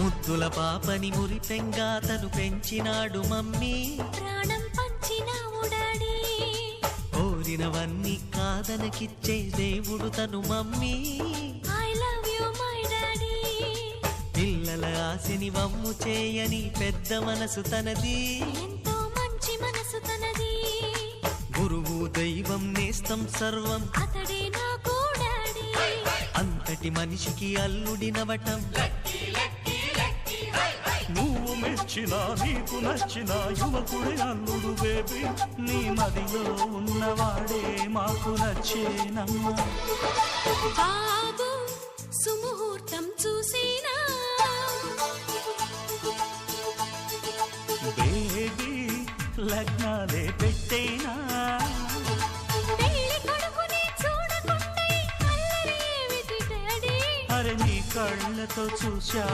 ముద్దుల పాపని మురిపెంగా తను పెంచినాడు మమ్మీ, ప్రాణం పంచినావు డాడీ. కోరినవన్నీ కాదనకిచ్చే దేవుడు తను mummy. I love you my daddy. పిల్లల ఆశని వమ్ము చేయని పెద్ద మనసు తనది, ఎంతో మంచి మనసు తనది. గురువు దైవం నేస్తం సర్వం అతడే నాకు డాడీ. అంతటి మనిషికి అల్లుడినవటం. నువ్వు మెచ్చిన నీకు నచ్చిన యువకుడే అల్లుడు బేబీ, నీ మదిలో ఉన్నవాడే మాకు నచ్చేనమ్మా. బాబు సుముహూర్తం చూసినా, బేబీ లగ్నాలే పెట్టేనా. పెళ్లి కొడుకుని చూడకుంటే అల్లరి ఏమిటి డాడీ. అరే నీ కళ్ళతో చూశా